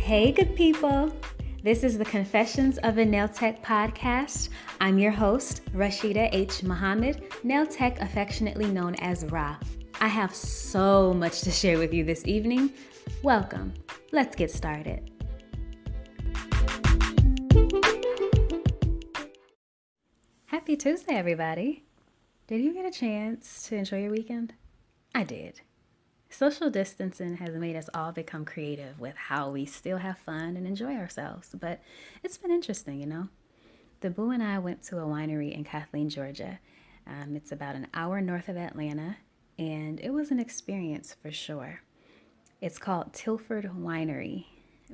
Hey, good people. This is the Confessions of a Nail Tech podcast. I'm your host, Rashida H. Muhammad, nail tech affectionately known as Ra. I have so much to share with you this evening. Welcome. Let's get started. Happy Tuesday, everybody. Did you get a chance to enjoy your weekend? I did. Social distancing has made us all become creative with how we still have fun and enjoy ourselves, but it's been interesting, you know. The Boo and I went to a winery in Kathleen, Georgia. It's about an hour north of Atlanta, and it was an experience for sure. It's called Tilford Winery.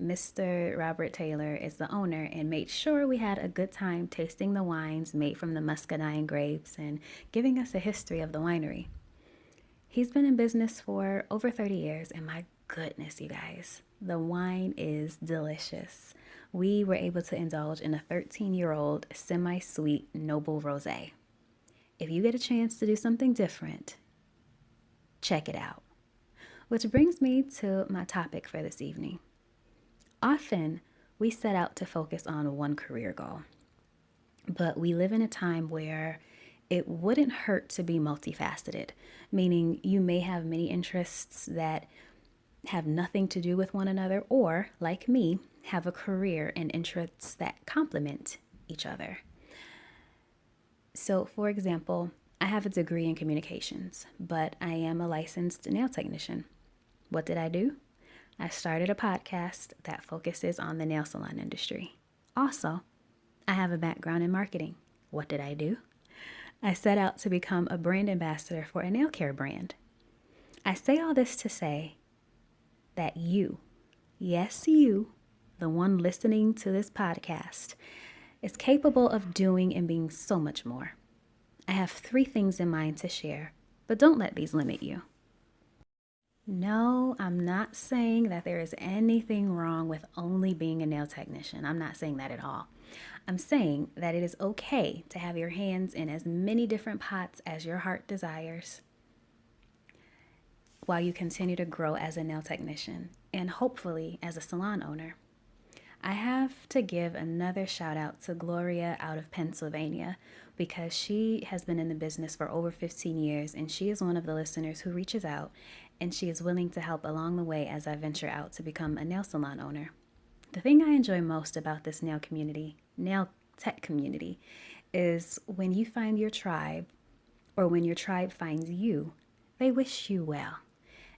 Mr. Robert Taylor is the owner and made sure we had a good time tasting the wines made from the muscadine grapes and giving us a history of the winery. He's been in business for over 30 years, and my goodness, you guys, the wine is delicious. We were able to indulge in a 13-year-old semi-sweet Noble Rosé. If you get a chance to do something different, check it out. Which brings me to my topic for this evening. Often, we set out to focus on one career goal, but we live in a time where it wouldn't hurt to be multifaceted, meaning you may have many interests that have nothing to do with one another, or, like me, have a career and interests that complement each other. So, for example, I have a degree in communications, but I am a licensed nail technician. What did I do? I started a podcast that focuses on the nail salon industry. Also, I have a background in marketing. What did I do? I set out to become a brand ambassador for a nail care brand. I say all this to say that you, yes, you, the one listening to this podcast, is capable of doing and being so much more. I have 3 things in mind to share, but don't let these limit you. No, I'm not saying that there is anything wrong with only being a nail technician. I'm not saying that at all. I'm saying that it is okay to have your hands in as many different pots as your heart desires while you continue to grow as a nail technician and hopefully as a salon owner. I have to give another shout out to Gloria out of Pennsylvania because she has been in the business for over 15 years and she is one of the listeners who reaches out and she is willing to help along the way as I venture out to become a nail salon owner. The thing I enjoy most about this nail tech community, is when you find your tribe or when your tribe finds you, they wish you well.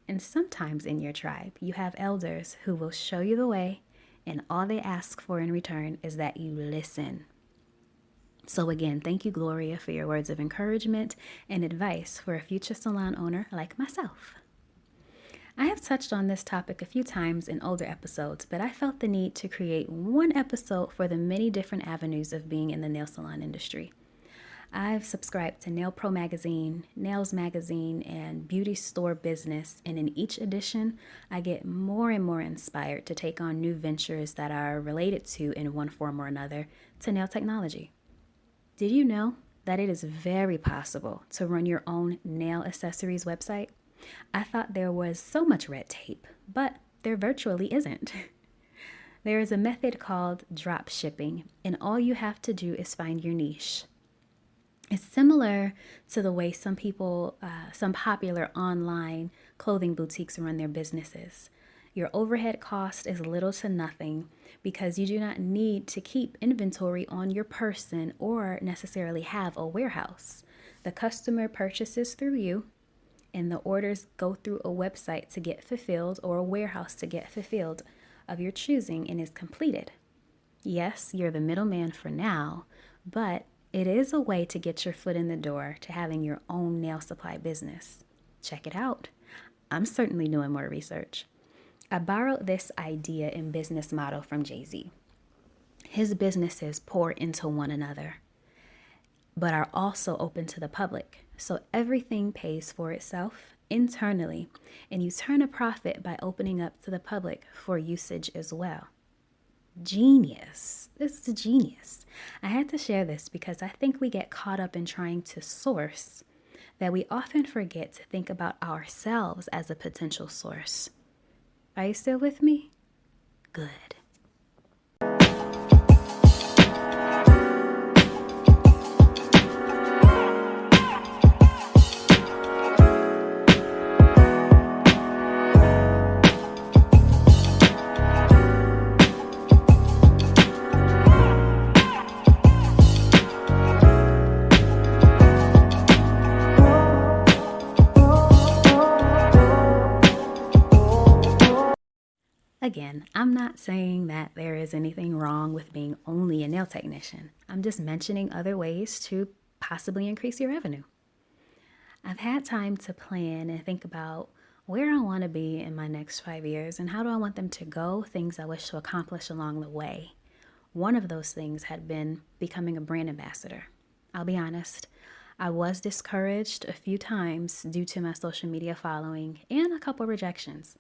And sometimes in your tribe, you have elders who will show you the way, and all they ask for in return is that you listen. So again, thank you, Gloria, for your words of encouragement and advice for a future salon owner like myself. I have touched on this topic a few times in older episodes, but I felt the need to create one episode for the many different avenues of being in the nail salon industry. I've subscribed to Nail Pro Magazine, Nails Magazine, and Beauty Store Business, and in each edition, I get more and more inspired to take on new ventures that are related to, in one form or another, to nail technology. Did you know that it is very possible to run your own nail accessories website? I thought there was so much red tape, but there virtually isn't. There is a method called drop shipping, and all you have to do is find your niche. It's similar to the way some popular online clothing boutiques run their businesses. Your overhead cost is little to nothing because you do not need to keep inventory on your person or necessarily have a warehouse. The customer purchases through you, and the orders go through a website to get fulfilled or a warehouse to get fulfilled of your choosing and is completed. Yes, you're the middleman for now, but it is a way to get your foot in the door to having your own nail supply business. Check it out. I'm certainly doing more research. I borrowed this idea and business model from Jay-Z. His businesses pour into one another, but are also open to the public. So everything pays for itself internally, and you turn a profit by opening up to the public for usage as well. Genius. This is genius. I had to share this because I think we get caught up in trying to source that we often forget to think about ourselves as a potential source. Are you still with me? good. Again, I'm not saying that there is anything wrong with being only a nail technician. I'm just mentioning other ways to possibly increase your revenue. I've had time to plan and think about where I want to be in my next 5 years and how do I want them to go, things I wish to accomplish along the way. One of those things had been becoming a brand ambassador. I'll be honest, I was discouraged a few times due to my social media following and a couple rejections.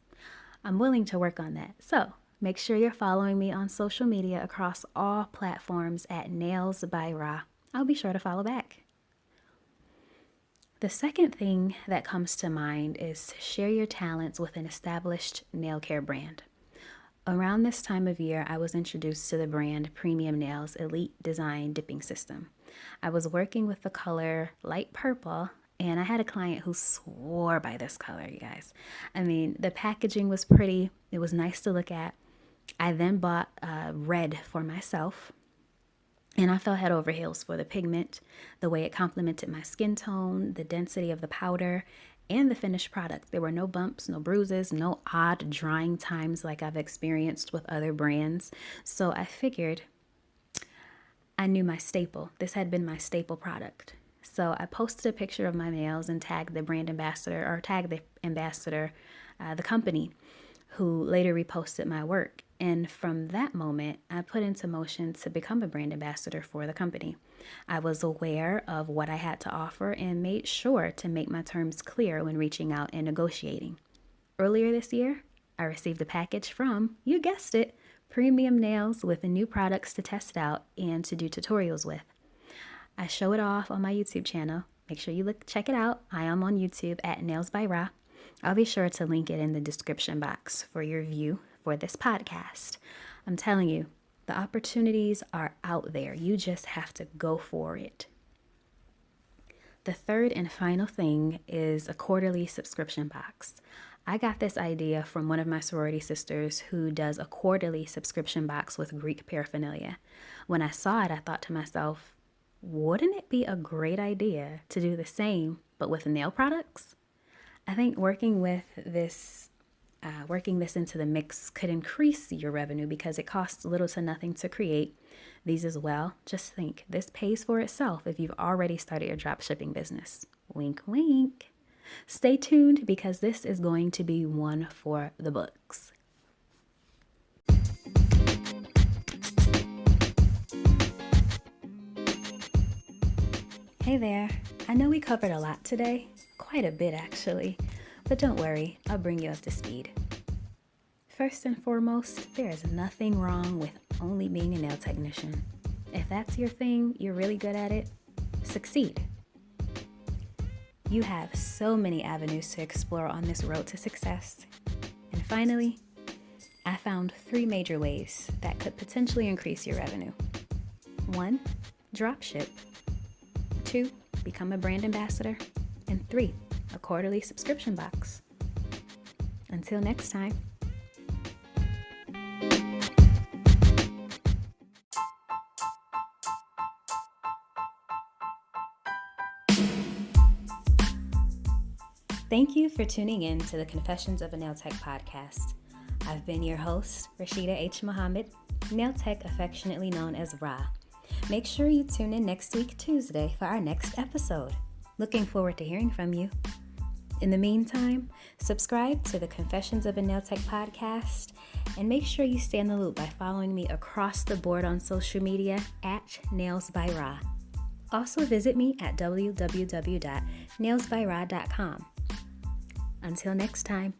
I'm willing to work on that. So make sure you're following me on social media across all platforms at Nails by Ra. I'll be sure to follow back. The second thing that comes to mind is to share your talents with an established nail care brand. Around this time of year, I was introduced to the brand Premium Nails Elite Design Dipping System. I was working with the color light purple, and I had a client who swore by this color, you guys. I mean, the packaging was pretty. It was nice to look at. I then bought red for myself, and I fell head over heels for the pigment, the way it complemented my skin tone, the density of the powder, and the finished product. There were no bumps, no bruises, no odd drying times like I've experienced with other brands. So I figured I knew my staple. This had been my staple product. So I posted a picture of my nails and tagged the brand ambassador, or tagged the ambassador, the company, who later reposted my work. And from that moment, I put into motion to become a brand ambassador for the company. I was aware of what I had to offer and made sure to make my terms clear when reaching out and negotiating. Earlier this year, I received a package from, you guessed it, Premium Nails with new products to test out and to do tutorials with. I show it off on my YouTube channel. Make sure you check it out. I am on YouTube at Nails by Ra. I'll be sure to link it in the description box for your view for this podcast. I'm telling you, the opportunities are out there. You just have to go for it. The third and final thing is a quarterly subscription box. I got this idea from one of my sorority sisters who does a quarterly subscription box with Greek paraphernalia. When I saw it, I thought to myself, wouldn't it be a great idea to do the same, but with nail products? I think working this into the mix could increase your revenue because it costs little to nothing to create these as well. Just think, this pays for itself if you've already started your drop shipping business. Wink, wink. Stay tuned because this is going to be one for the books. Hey there. I know we covered a lot today, quite a bit actually, but don't worry, I'll bring you up to speed. First and foremost, there is nothing wrong with only being a nail technician. If that's your thing, you're really good at it, succeed. You have so many avenues to explore on this road to success. And finally, I found 3 major ways that could potentially increase your revenue. 1, drop ship. 2, become a brand ambassador. And 3, a quarterly subscription box. Until next time. Thank you for tuning in to the Confessions of a Nail Tech podcast. I've been your host, Rashida H. Muhammad, Nail Tech affectionately known as Ra. Make sure you tune in next week, Tuesday, for our next episode. Looking forward to hearing from you. In the meantime, subscribe to the Confessions of a Nail Tech podcast and make sure you stay in the loop by following me across the board on social media at Nails by Ra. Also visit me at www.nailsbyra.com. Until next time.